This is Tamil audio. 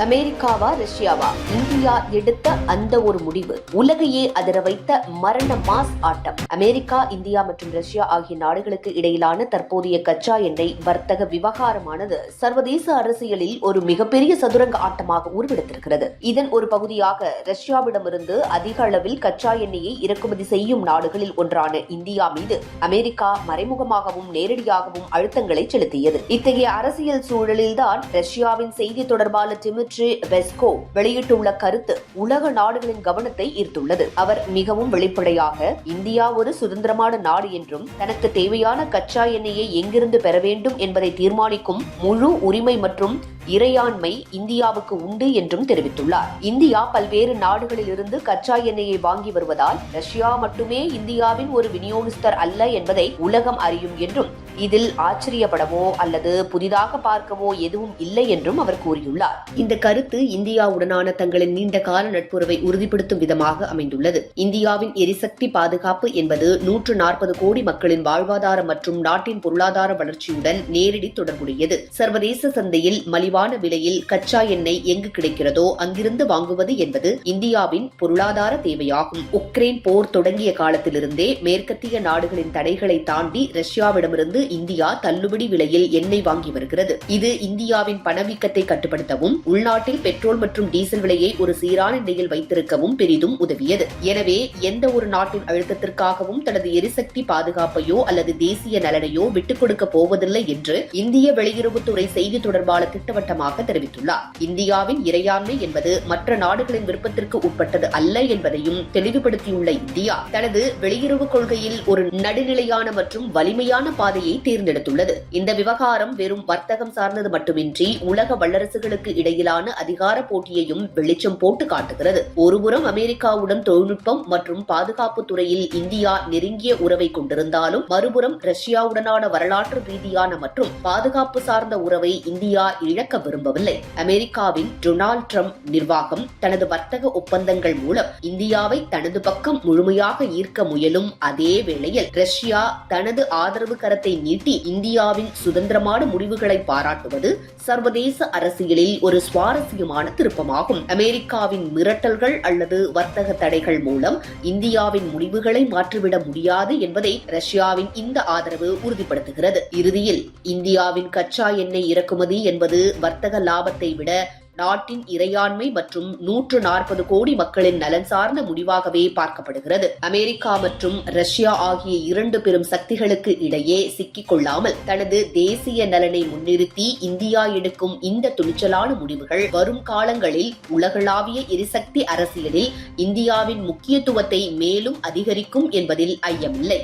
அமெரிக்காவா ரஷ்யாவா? இந்தியா எடுத்த அந்த ஒரு முடிவு உலகையே அதிர வைத்த மரண மாஸ் ஆட்டம். அமெரிக்கா, இந்தியா மற்றும் ரஷ்யா ஆகிய நாடுகளுக்கு இடையிலான தற்போதைய கச்சா எண்ணெய் வர்த்தக விவகாரமானது சர்வதேச அரசியலில் ஒரு மிகப்பெரிய சதுரங்க ஆட்டமாக உருவெடுத்திருக்கிறது. இதன் ஒரு பகுதியாக ரஷ்யாவிடமிருந்து அதிக அளவில் கச்சா எண்ணெயை இறக்குமதி செய்யும் நாடுகளில் ஒன்றான இந்தியா மீது அமெரிக்கா மறைமுகமாகவும் நேரடியாகவும் அழுத்தங்களை செலுத்தியது. இத்தகைய அரசியல் சூழலில்தான் ரஷ்யாவின் செய்தி தொடர்பாளர் வெஸ்கோ வெளியிட்டுள்ள கருத்து உலக நாடுகளின் கவனத்தை ஈர்த்துள்ளது. அவர் மிகவும் வெளிப்படையாக இந்தியா ஒரு சுதந்திரமான நாடு என்றும் தனக்கு தேவையான கச்சா எண்ணெயை எங்கிருந்து பெற வேண்டும் என்பதை தீர்மானிக்கும் முழு உரிமை மற்றும் இறையாண்மை இந்தியாவுக்கு உண்டு என்றும் தெரிவித்துள்ளார். இந்தியா பல்வேறு நாடுகளில் இருந்து கச்சா எண்ணெயை வாங்கி வருவதால் ரஷ்யா மட்டுமே இந்தியாவின் ஒரு விநியோகஸ்தர் அல்ல என்பதை உலகம் அறியும் என்றும் இதில் ஆச்சரியப்படவோ அல்லது புதிதாக பார்க்கவோ எதுவும் இல்லை என்றும் அவர் கூறியுள்ளார். இந்த கருத்து இந்தியாவுடனான தங்களின் நீண்ட கால நட்புறவை உறுதிப்படுத்தும் விதமாக அமைந்துள்ளது. இந்தியாவின் எரிசக்தி பாதுகாப்பு என்பது 140 கோடி மக்களின் வாழ்வாதாரம் மற்றும் நாட்டின் பொருளாதார வளர்ச்சியுடன் நேரடி தொடர்புடையது. சர்வதேச சந்தையில் மலிவான விலையில் கச்சா எண்ணெய் எங்கு கிடைக்கிறதோ அங்கிருந்து வாங்குவது என்பது இந்தியாவின் பொருளாதார தேவையாகும். உக்ரைன் போர் தொடங்கிய காலத்திலிருந்தே மேற்கத்திய நாடுகளின் தடைகளை தாண்டி ரஷ்யாவிடமிருந்து இந்தியா தள்ளுபடி விலையில் எண்ணெய் வாங்கி வருகிறது. இது இந்தியாவின் பணவீக்கத்தை கட்டுப்படுத்தவும் உள்நாட்டில் பெட்ரோல் மற்றும் டீசல் விலையை ஒரு சீரான நிலையில் வைத்திருக்கவும் பெரிதும் உதவியது. எனவே எந்த ஒரு நாட்டின் அழுத்தத்திற்காகவும் தனது எரிசக்தி பாதுகாப்பையோ அல்லது தேசிய நலனையோ விட்டுக் கொடுக்க போவதில்லை என்று இந்திய வெளியுறவுத்துறை செய்தி தொடர்பாளர் திட்டவட்டமாக தெரிவித்துள்ளார். இந்தியாவின் இறையாண்மை என்பது மற்ற நாடுகளின் விருப்பத்திற்கு உட்பட்டது அல்ல என்பதையும் தெளிவுபடுத்தியுள்ள இந்தியா தனது வெளியுறவு கொள்கையில் ஒரு நடுநிலையான மற்றும் வலிமையான பாதையை தேர்ந்தெடுத்துள்ளது. இந்த விவகாரம் வெறும் வர்த்தகம் சார்ந்தது மட்டுமின்றி உலக வல்லரசுகளுக்கு இடையிலான அதிகார போட்டியையும் வெளிச்சம் போட்டு காட்டுகிறது. ஒருபுறம் அமெரிக்காவுடன் தொழில்நுட்பம் மற்றும் பாதுகாப்பு துறையில் இந்தியா நெருங்கிய உறவை கொண்டிருந்தாலும் மறுபுறம் ரஷ்யாவுடனான வரலாற்று ரீதியான மற்றும் பாதுகாப்பு சார்ந்த உறவை இந்தியா இழக்க விரும்பவில்லை. அமெரிக்காவின் டொனால்ட் ட்ரம்ப் நிர்வாகம் தனது வர்த்தக ஒப்பந்தங்கள் மூலம் இந்தியாவை தனது பக்கம் முழுமையாக ஈர்க்க முயலும் அதே வேளையில் ரஷ்யா தனது ஆதரவு கரத்தை நீட்டி இந்தியாவின் சுதந்திரமான முடிவுகளை பாராட்டுவது சர்வதேச அரசியலில் ஒரு சுவாரஸ்யமான திருப்பமாகும். அமெரிக்காவின் மிரட்டல்கள் அல்லது வர்த்தக தடைகள் மூலம் இந்தியாவின் முடிவுகளை மாற்றிவிட முடியாது என்பதை ரஷ்யாவின் இந்த ஆதரவு உறுதிப்படுத்துகிறது. இறுதியில் இந்தியாவின் கச்சா எண்ணெய் இறக்குமதி என்பது வர்த்தக லாபத்தை விட நாட்டின் இறையாண்மை மற்றும் 140 கோடி மக்களின் நலன் சார்ந்த முடிவாகவே பார்க்கப்படுகிறது. அமெரிக்கா மற்றும் ரஷ்யா ஆகிய இரண்டு பெரும் சக்திகளுக்கு இடையே சிக்கிக் கொள்ளாமல் தனது தேசிய நலனை முன்னிறுத்தி இந்தியா எடுக்கும் இந்த துணிச்சலான முடிவுகள் வரும் காலங்களில் உலகளாவிய எரிசக்தி அரசியலில் இந்தியாவின் முக்கியத்துவத்தை மேலும் அதிகரிக்கும் என்பதில் ஐயமில்லை.